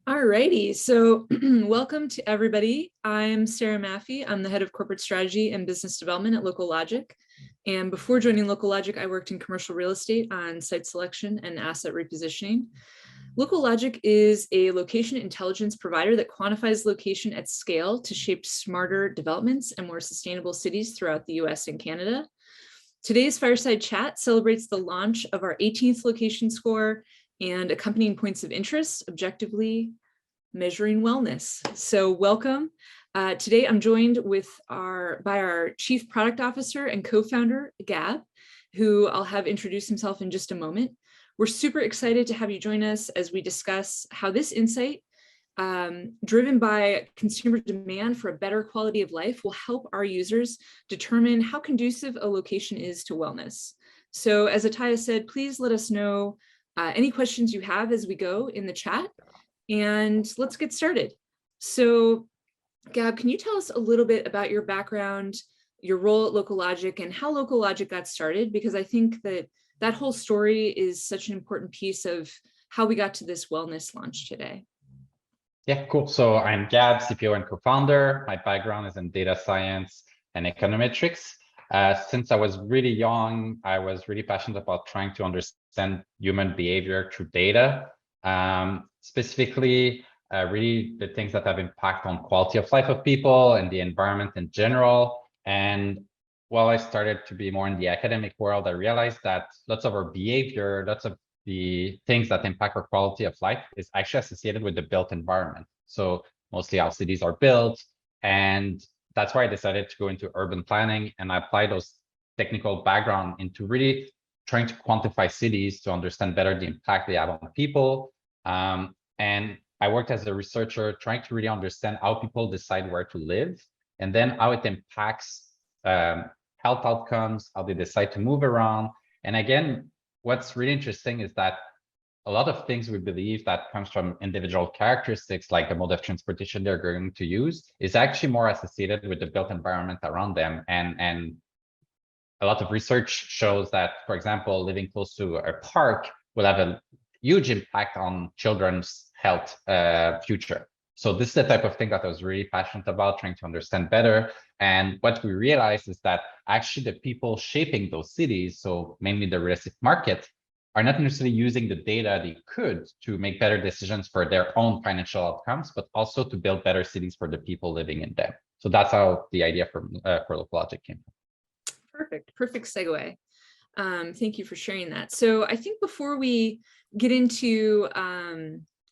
Alrighty, so welcome to everybody. I'm Sara Maffey. I'm the head of corporate strategy and business development at Local Logic. And before joining Local Logic, I worked in commercial real estate on site selection and asset repositioning. Local Logic is a location intelligence provider that quantifies location at scale to shape smarter developments and more sustainable cities throughout the US and Canada. Today's fireside chat celebrates the launch of our 18th location score and accompanying points of interest, objectively measuring wellness. So welcome. Today I'm joined by our Chief Product Officer and co-founder, Gab, who I'll have introduce himself in just a moment. We're super excited to have you join us as we discuss how this insight, driven by consumer demand for a better quality of life, will help our users determine how conducive a location is to wellness. So as Ataya said, please let us know any questions you have as we go in the chat, and let's get started. So Gab, can you tell us a little bit about your background, your role at Local Logic, and how Local Logic got started? Because I think that whole story is such an important piece of how we got to this wellness launch today. Yeah, cool. So I'm Gab, CPO and co-founder. My background is in data science and econometrics. Since I was really young, I was really passionate about trying to understand human behavior through data, specifically really the things that have impact on quality of life of people and the environment in general. And while I started to be more in the academic world, I realized that lots of our behavior, lots of the things that impact our quality of life is actually associated with the built environment. So mostly how cities are built. And that's why I decided to go into urban planning, and I apply those technical background into really trying to quantify cities to understand better the impact they have on people. And I worked as a researcher trying to really understand how people decide where to live, and then how it impacts health outcomes, how they decide to move around. And again, what's really interesting is that a lot of things we believe that comes from individual characteristics, like the mode of transportation they're going to use, is actually more associated with the built environment around them. And a lot of research shows that, for example, living close to a park will have a huge impact on children's health future. So this is the type of thing that I was really passionate about, trying to understand better. And what we realized is that actually the people shaping those cities, so mainly the real estate market, are not necessarily using the data they could to make better decisions for their own financial outcomes, but also to build better cities for the people living in them. So that's how the idea for Local Logic came from. Perfect segue. Thank you for sharing that. So I think before we get into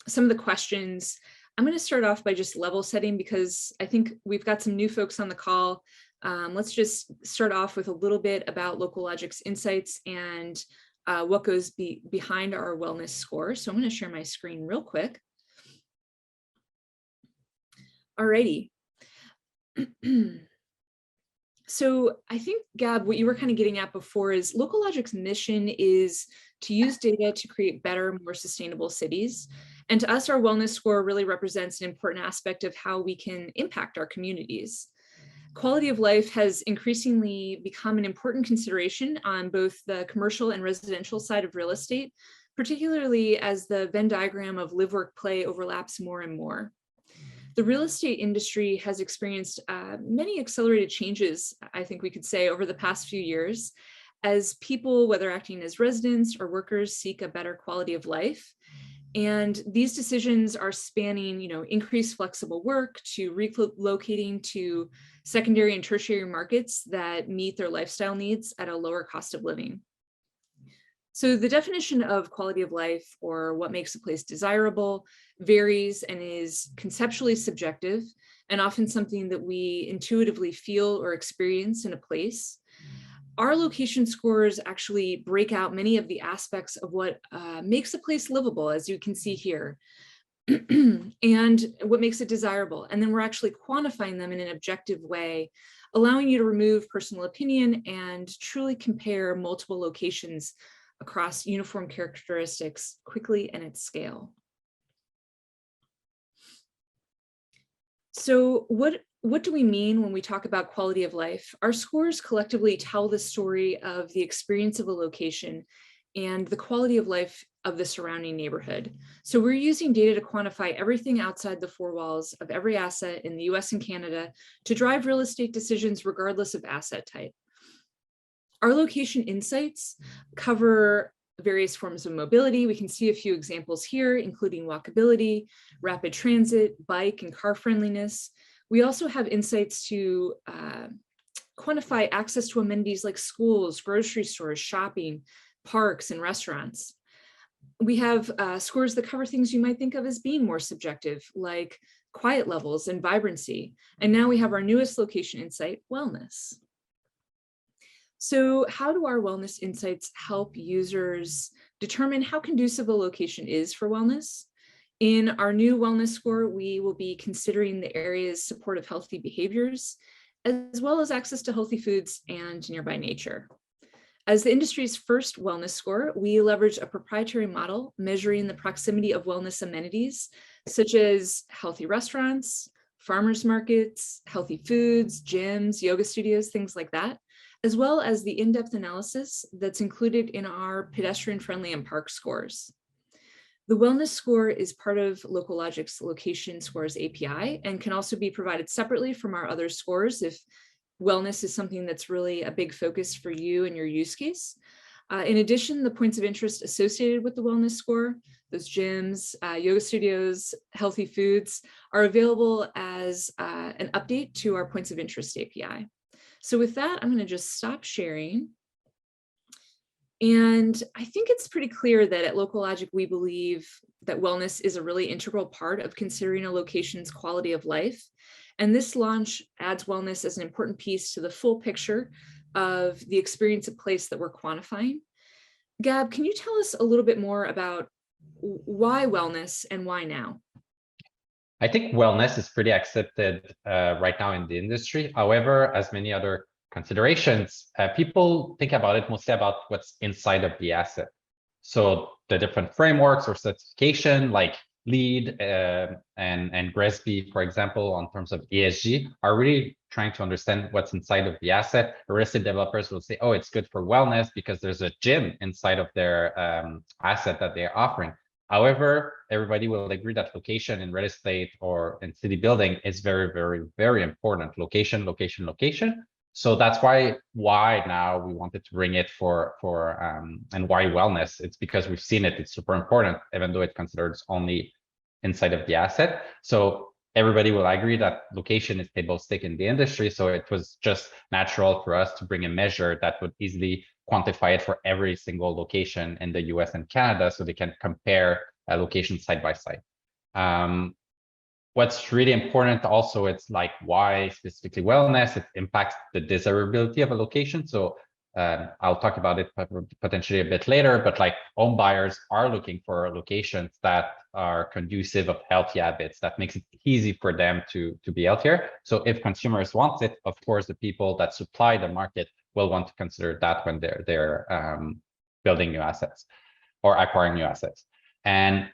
some of the questions, I'm going to start off by just level setting, because I think we've got some new folks on the call. Let's just start off with a little bit about Local Logic's insights and what goes behind our wellness score. So I'm going to share my screen real quick. Alrighty. So I think, Gab, what you were kind of getting at before is Local Logic's mission is to use data to create better, more sustainable cities. And to us, our wellness score really represents an important aspect of how we can impact our communities. Quality of life has increasingly become an important consideration on both the commercial and residential side of real estate, particularly as the Venn diagram of live, work, play overlaps more and more. The real estate industry has experienced many accelerated changes, I think we could say, over the past few years, as people, whether acting as residents or workers, seek a better quality of life. And these decisions are spanning, increased flexible work to relocating to secondary and tertiary markets that meet their lifestyle needs at a lower cost of living. So the definition of quality of life, or what makes a place desirable, varies and is conceptually subjective, and often something that we intuitively feel or experience in a place. Our location scores actually break out many of the aspects of what makes a place livable, as you can see here, and what makes it desirable. And then we're actually quantifying them in an objective way, allowing you to remove personal opinion and truly compare multiple locations across uniform characteristics quickly and at scale. So what do we mean when we talk about quality of life? Our scores collectively tell the story of the experience of a location and the quality of life of the surrounding neighborhood. So we're using data to quantify everything outside the four walls of every asset in the US and Canada to drive real estate decisions regardless of asset type. Our location insights cover various forms of mobility. We can see a few examples here, including walkability, rapid transit, bike and car friendliness. We also have insights to quantify access to amenities like schools, grocery stores, shopping, parks, and restaurants. We have scores that cover things you might think of as being more subjective, like quiet levels and vibrancy. And now we have our newest location insight, wellness. So how do our wellness insights help users determine how conducive a location is for wellness? In our new wellness score, we will be considering the area's support of healthy behaviors, as well as access to healthy foods and nearby nature. As the industry's first wellness score, we leverage a proprietary model measuring the proximity of wellness amenities, such as healthy restaurants, farmers markets, healthy foods, gyms, yoga studios, things like that, as well as the in-depth analysis that's included in our pedestrian-friendly and park scores. The wellness score is part of LocalLogic's location scores API and can also be provided separately from our other scores if wellness is something that's really a big focus for you and your use case. In addition, the points of interest associated with the wellness score, those gyms, yoga studios, healthy foods, are available as an update to our points of interest API. So with that, I'm going to just stop sharing. And I think it's pretty clear that at LocalLogic, we believe that wellness is a really integral part of considering a location's quality of life. And this launch adds wellness as an important piece to the full picture of the experience of place that we're quantifying. Gab, can you tell us a little bit more about why wellness and why now? I think wellness is pretty accepted right now in the industry. However, as many other considerations, people think about it mostly about what's inside of the asset. So the different frameworks or certification like LEED and GRESB, for example, on terms of ESG, are really trying to understand what's inside of the asset. Real estate developers will say, oh, it's good for wellness because there's a gym inside of their asset that they're offering. However, everybody will agree that location in real estate or in city building is very, very, very important. Location, location, location. So that's why now we wanted to bring it and why wellness. It's because we've seen it. It's super important, even though it considers only inside of the asset. So everybody will agree that location is table stake in the industry. So it was just natural for us to bring a measure that would easily quantify it for every single location in the US and Canada, so they can compare locations side by side. What's really important also, it's like why specifically wellness, it impacts the desirability of a location. So I'll talk about it potentially a bit later, but like home buyers are looking for locations that are conducive of healthy habits, that makes it easy for them to be healthier. So if consumers want it, of course, the people that supply the market will want to consider that when they're building new assets or acquiring new assets. And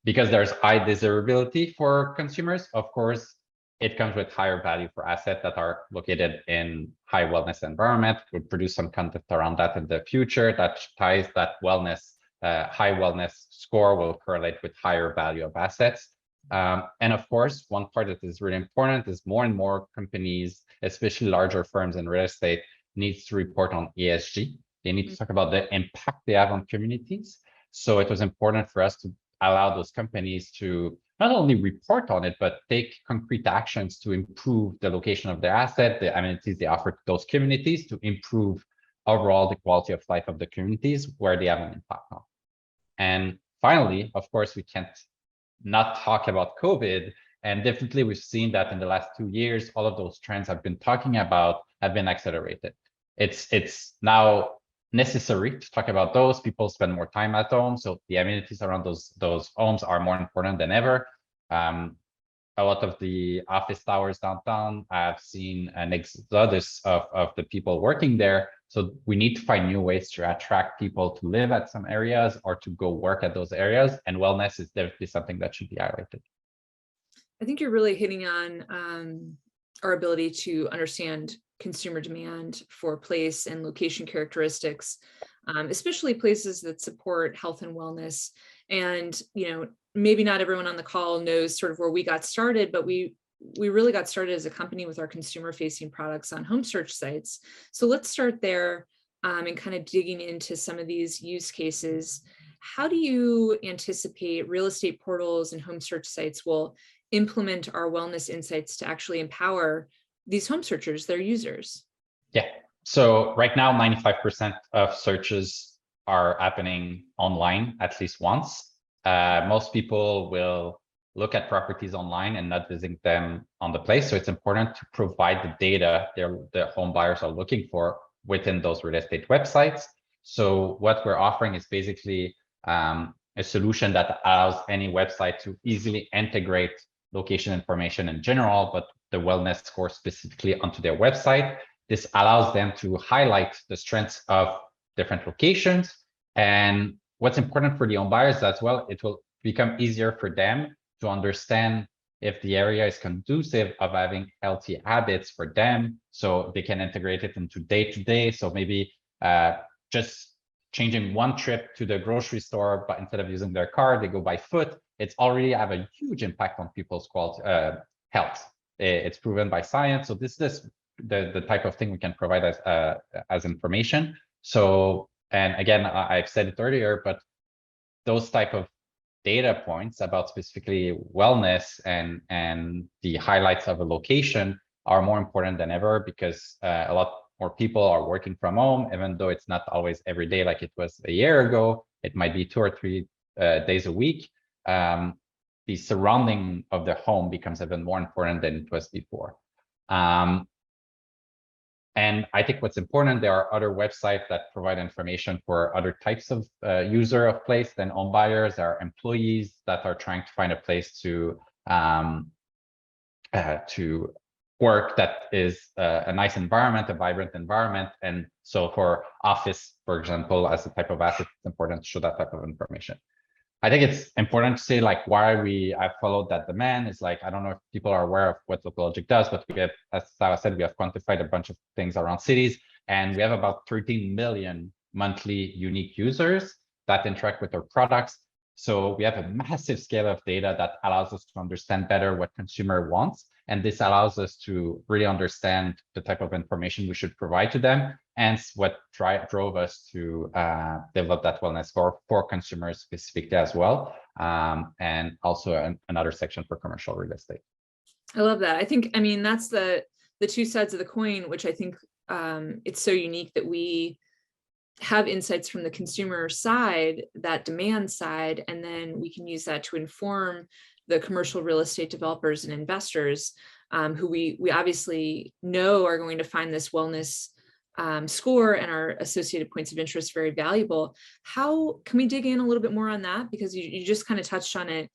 because there's high desirability for consumers, of course, it comes with higher value for assets that are located in high wellness environment. We'll produce some content around that in the future that ties that wellness, high wellness score will correlate with higher value of assets. And of course, one part that is really important is more and more companies, especially larger firms in real estate, needs to report on ESG. They need to talk about the impact they have on communities. So it was important for us to allow those companies to not only report on it, but take concrete actions to improve the location of their asset, the amenities they offer to those communities, to improve overall the quality of life of the communities where they have an impact on. And finally, of course, we can't not talk about COVID. And definitely we've seen that in the last 2 years, all of those trends I've been talking about have been accelerated. It's now necessary to talk about those. People spend more time at home, so the amenities around those homes are more important than ever. A lot of the office towers downtown, I've seen an exodus of the people working there. So we need to find new ways to attract people to live at some areas or to go work at those areas. And wellness is definitely something that should be highlighted. I think you're really hitting on our ability to understand consumer demand for place and location characteristics especially places that support health and wellness. And, maybe not everyone on the call knows sort of where we got started, but we really got started as a company with our consumer facing products on home search sites. So let's start there, and kind of digging into some of these use cases. How do you anticipate real estate portals and home search sites will implement our wellness insights to actually empower these home searchers, their users? Yeah. So right now, 95% of searches are happening online at least once. Most people will look at properties online and not visit them on the place. So it's important to provide the data the home buyers are looking for within those real estate websites. So what we're offering is basically a solution that allows any website to easily integrate location information in general, but the wellness score specifically onto their website. This allows them to highlight the strengths of different locations. And what's important for the home buyers as well, it will become easier for them to understand if the area is conducive of having healthy habits for them, so they can integrate it into day-to-day. So maybe just changing one trip to the grocery store, but instead of using their car, they go by foot. It's already have a huge impact on people's quality, health. It's proven by science. So this is the type of thing we can provide as information. So, and again, I've said it earlier, but those type of data points about specifically wellness and the highlights of a location are more important than ever, because a lot more people are working from home, even though it's not always every day like it was a year ago. It might be 2 or 3 days a week. The surrounding of the home becomes even more important than it was before. And I think what's important, there are other websites that provide information for other types of user of place than home buyers. There are employees that are trying to find a place to work that is a nice environment, a vibrant environment. And so for office, for example, as a type of asset, it's important to show that type of information. I think it's important to say, like, why I followed that demand is like, I don't know if people are aware of what LocalLogic does, but we have, as Sara said, we have quantified a bunch of things around cities, and we have about 13 million monthly unique users that interact with our products. So we have a massive scale of data that allows us to understand better what consumer wants. And this allows us to really understand the type of information we should provide to them, and what drove us to develop that wellness score for consumers specifically as well. And also another section for commercial real estate. I love that. I mean, that's the two sides of the coin, which I think it's so unique that we have insights from the consumer side, that demand side, and then we can use that to inform the commercial real estate developers and investors, who we obviously know are going to find this wellness score and our associated points of interest very valuable. How can we dig in a little bit more on that? Because you just kind of touched on it.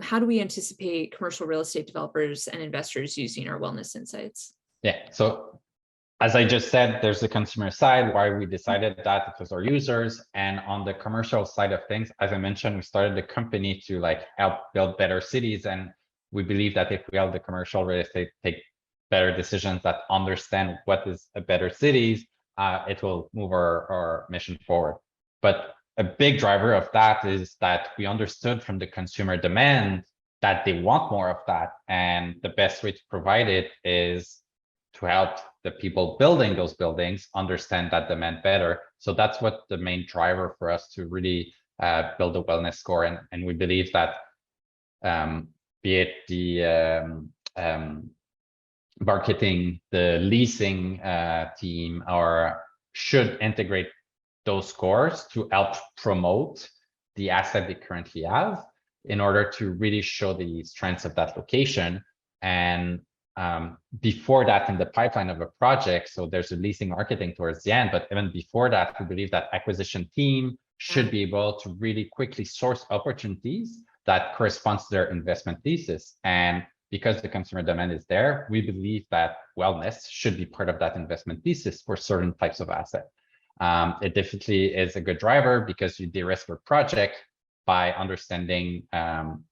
How do we anticipate commercial real estate developers and investors using our wellness insights? Yeah, so as I just said, there's the consumer side, why we decided that it was our users. And on the commercial side of things, as I mentioned, we started the company to like help build better cities. And we believe that if we help the commercial real estate take better decisions that understand what is a better cities, it will move our mission forward. But a big driver of that is that we understood from the consumer demand that they want more of that. And the best way to provide it is to help the people building those buildings understand that demand better. So that's what the main driver for us to really build a wellness score. And we believe that be it the marketing, the leasing team, or should integrate those scores to help promote the asset they currently have in order to really show the strengths of that location. And before that, in the pipeline of a project, so there's a leasing marketing towards the end, but even before that, we believe that acquisition team should be able to really quickly source opportunities that corresponds to their investment thesis. And because the consumer demand is there, we believe that wellness should be part of that investment thesis for certain types of asset. It definitely is a good driver because you de-risk your project by understanding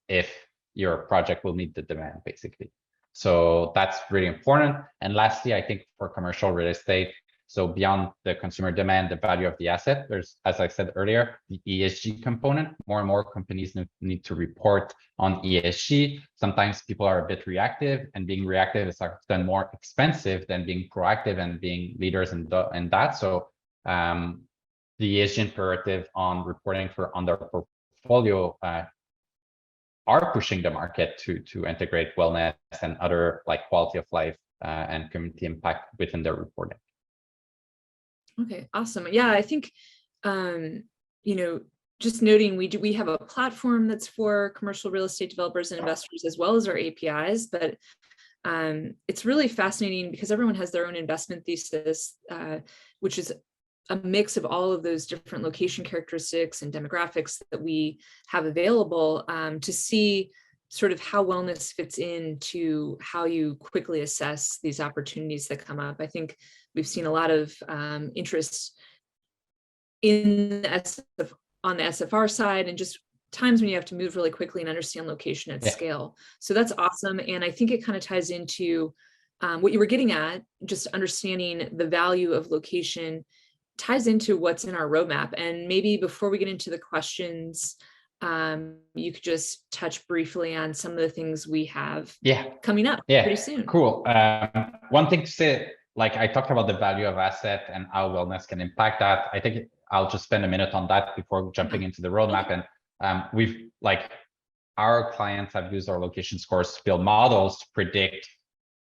if your project will meet the demand, basically. So that's really important. And lastly, I think for commercial real estate, So beyond the consumer demand, the value of the asset, there's, as I said earlier, the ESG component. More and more companies need to report on ESG. Sometimes people are a bit reactive, and being reactive is often more expensive than being proactive and being leaders in that. So the ESG imperative on reporting on their portfolio are pushing the market to integrate wellness and other like quality of life and community impact within their reporting. Okay, awesome. Yeah, I think, just noting, we have a platform that's for commercial real estate developers and investors, as well as our APIs, but it's really fascinating because everyone has their own investment thesis, which is a mix of all of those different location characteristics and demographics that we have available, to see sort of how wellness fits into how you quickly assess these opportunities that come up. I think we've seen a lot of interest in on the SFR side, and just times when you have to move really quickly and understand location at scale. So that's awesome. And I think it kind of ties into what you were getting at, just understanding the value of location ties into what's in our roadmap. And maybe before we get into the questions, you could just touch briefly on some of the things we have coming up pretty soon. Cool. One thing to say, like I talked about the value of asset and how wellness can impact that. I think I'll just spend a minute on that before jumping into the roadmap. And we've our clients have used our location scores to build models to predict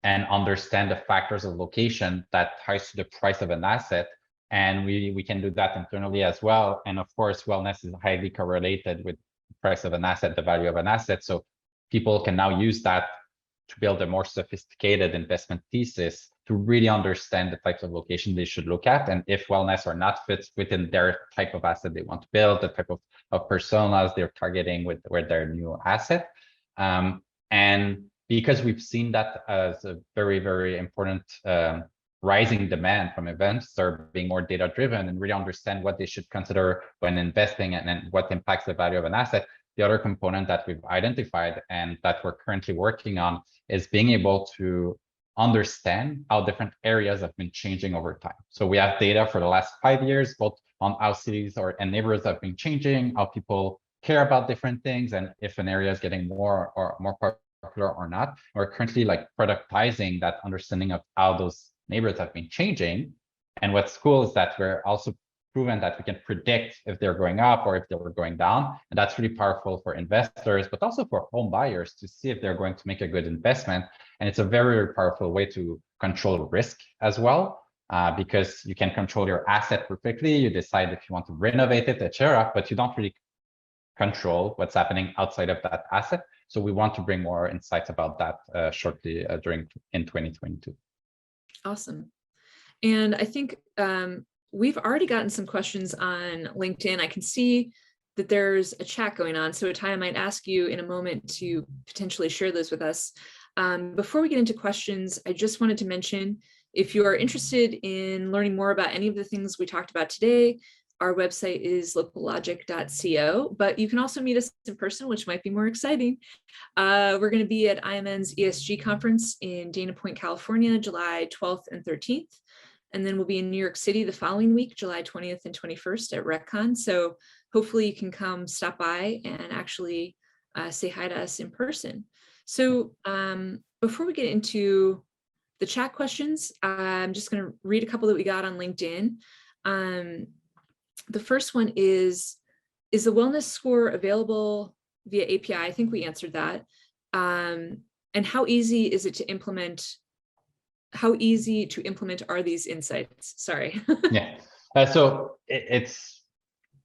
and understand the factors of location that ties to the price of an asset. And we can do that internally as well. And of course, wellness is highly correlated with the price of an asset, the value of an asset. So people can now use that to build a more sophisticated investment thesis to really understand the types of location they should look at, and if wellness or not fits within their type of asset they want to build, the type of personas they're targeting with their new asset. And because we've seen that as a very, very important rising demand from investors being more data driven and really understand what they should consider when investing and then what impacts the value of an asset. The other component that we've identified and that we're currently working on is being able to understand how different areas have been changing over time. So we have data for the last 5 years, both on how cities and neighborhoods have been changing, how people care about different things, and if an area is getting more popular or not. We're currently productizing that understanding of how those neighborhoods have been changing. And what's cool is that we're also proven that we can predict if they're going up or if they were going down. And that's really powerful for investors, but also for home buyers to see if they're going to make a good investment. And it's a very, very powerful way to control risk as well, because you can control your asset perfectly. You decide if you want to renovate it, etc., but you don't really control what's happening outside of that asset. So we want to bring more insights about that shortly in 2022. Awesome. And I think we've already gotten some questions on LinkedIn. I can see that there's a chat going on. So Ty, I might ask you in a moment to potentially share those with us. Before we get into questions, I just wanted to mention, if you are interested in learning more about any of the things we talked about today, our website is locallogic.co, but you can also meet us in person, which might be more exciting. We're going to be at IMN's ESG conference in Dana Point, California, July 12th and 13th. And then we'll be in New York City the following week, July 20th and 21st at RecCon. So hopefully you can come stop by and actually say hi to us in person. So before we get into the chat questions, I'm just going to read a couple that we got on LinkedIn. The first one is the wellness score available via API? I think we answered that. And how easy is it to implement? How easy to implement are these insights? Sorry. Yeah, so it's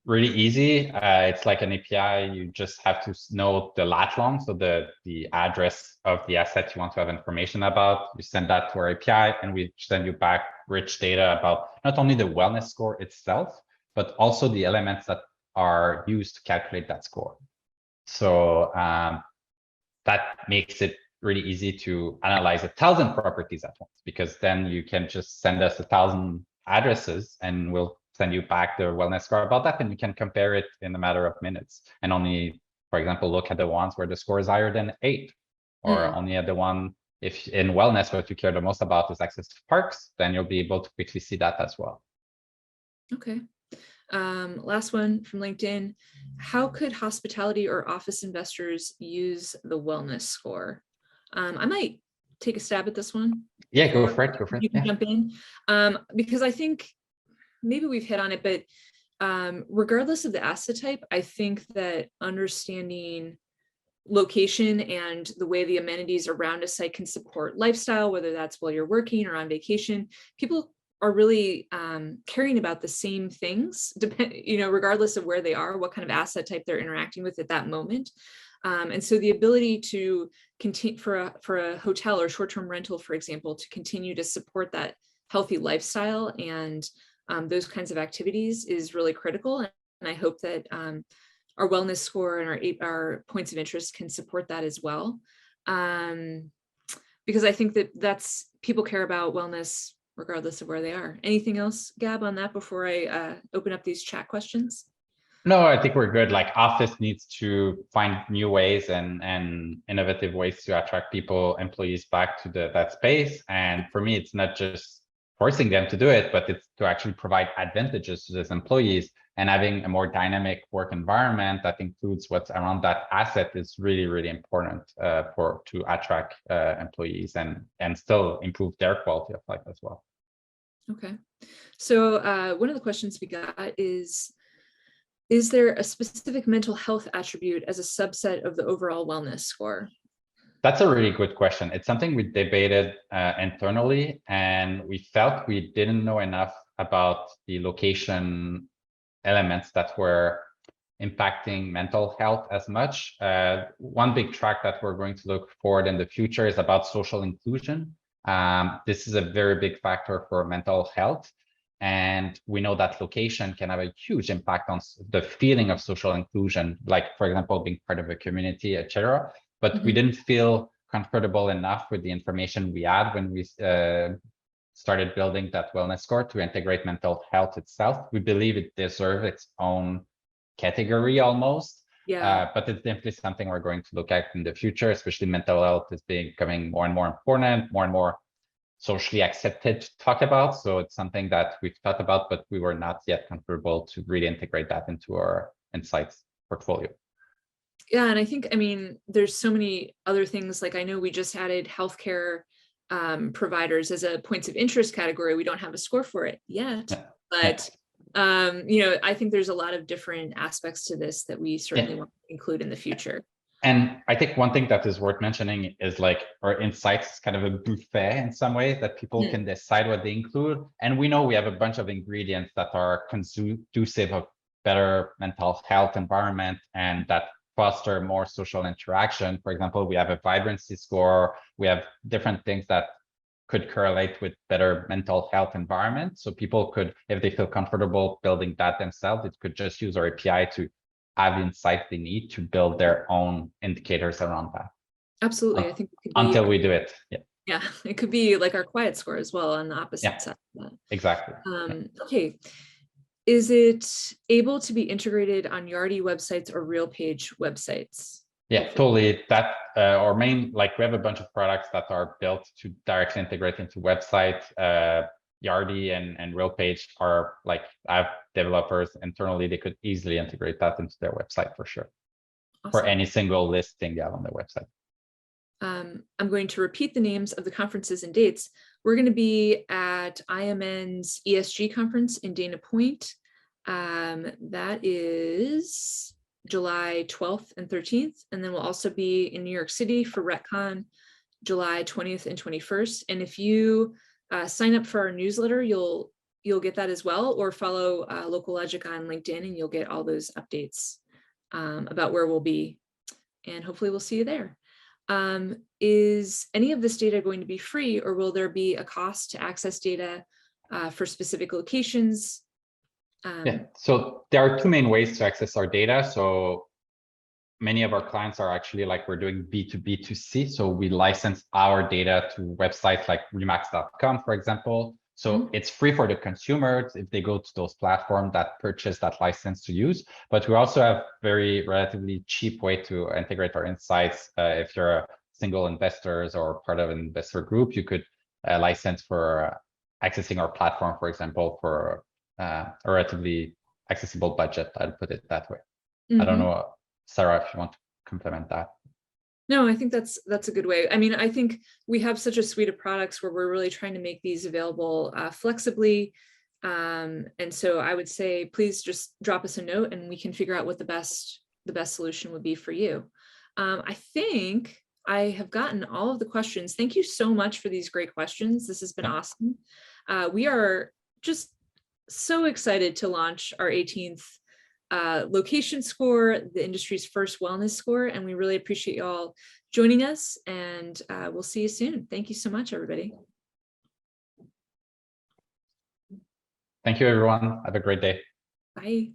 really easy. It's like an API. You just have to know the lat long, so the address of the asset you want to have information about. You send that to our API, and we send you back rich data about not only the wellness score itself, but also the elements that are used to calculate that score. So that makes it really easy to analyze 1,000 properties at once, because then you can just send us 1,000 addresses and we'll send you back the wellness score about that, and you can compare it in a matter of minutes and only, for example, look at the ones where the score is higher than 8, or only at the one if in wellness, what you care the most about is access to parks, then you'll be able to quickly see that as well. Okay. Last one from LinkedIn. How could hospitality or office investors use the wellness score? I might take a stab at this one. Yeah, go for it. Go for it. You can Yeah. jump in. Because I think maybe we've hit on it, but regardless of the asset type, I think that understanding location and the way the amenities around a site can support lifestyle, whether that's while you're working or on vacation, people are really caring about the same things, regardless of where they are, what kind of asset type they're interacting with at that moment. And so the ability to continue for a hotel or short-term rental, for example, to continue to support that healthy lifestyle and those kinds of activities is really critical. And I hope that our wellness score and our points of interest can support that as well. Because I think that's people care about wellness regardless of where they are. Anything else, Gab, on that before I open up these chat questions? No, I think we're good. Like office needs to find new ways and innovative ways to attract employees back to that space. And for me, it's not just forcing them to do it, but it's to actually provide advantages to these employees, and having a more dynamic work environment that includes what's around that asset is really, really important to attract employees and still improve their quality of life as well. Okay. So one of the questions we got is there a specific mental health attribute as a subset of the overall wellness score? That's a really good question. It's something we debated internally, and we felt we didn't know enough about the location elements that were impacting mental health as much. One big track that we're going to look forward in the future is about social inclusion. This is a very big factor for mental health. And we know that location can have a huge impact on the feeling of social inclusion, like, for example, being part of a community, etc. But we didn't feel comfortable enough with the information we had when we started building that wellness score to integrate mental health itself. We believe it deserves its own category almost. Yeah. But it's definitely something we're going to look at in the future, especially mental health is becoming more and more important, more and more socially accepted to talk about. So it's something that we've thought about, but we were not yet comfortable to really integrate that into our insights portfolio. Yeah, and I think, there's so many other things. Like I know we just added healthcare providers as a points of interest category. We don't have a score for it yet, but I think there's a lot of different aspects to this that we certainly want to include in the future. And I think one thing that is worth mentioning is like our insights is kind of a buffet in some ways that people can decide what they include. And we know we have a bunch of ingredients that are conducive of better mental health environment and that foster more social interaction. For example, we have a vibrancy score. We have different things that could correlate with better mental health environment. So people could, if they feel comfortable building that themselves, it could just use our API to have insights they need to build their own indicators around that. Absolutely. I think it could be, until we do it. Yeah, it could be like our quiet score as well on the opposite side of that. Exactly. Okay. Is it able to be integrated on Yardi websites or RealPage websites? Yeah, totally. That our main, like we have a bunch of products that are built to directly integrate into website. Yardi and RealPage are like, I have developers internally, they could easily integrate that into their website for sure. Awesome. For any single listing they have on their website. I'm going to repeat the names of the conferences and dates. We're going to be at IMN's ESG conference in Dana Point. That is July 12th and 13th. And then we'll also be in New York City for RETCon, July 20th and 21st. And if you sign up for our newsletter, you'll get that as well, or follow Local Logic on LinkedIn and you'll get all those updates about where we'll be. And hopefully we'll see you there. Is any of this data going to be free, or will there be a cost to access data for specific locations? Yeah, so there are two main ways to access our data. So many of our clients are actually like, we're doing B2B2C. So we license our data to websites like remax.com, for example. So it's free for the consumers if they go to those platforms that purchase that license to use. But we also have very relatively cheap way to integrate our insights. If you're a single investors or part of an investor group, you could license for accessing our platform, for example, for a relatively accessible budget. I'll put it that way. I don't know, Sarah, if you want to complement that. No, I think that's a good way. I mean, I think we have such a suite of products where we're really trying to make these available flexibly. And so I would say, please just drop us a note and we can figure out what the best solution would be for you. I think I have gotten all of the questions. Thank you so much for these great questions. This has been awesome. We are just so excited to launch our 18th location score, the industry's first wellness score, and we really appreciate you all joining us, and we'll see you soon. Thank you so much, everybody. Thank you, everyone. Have a great day. Bye.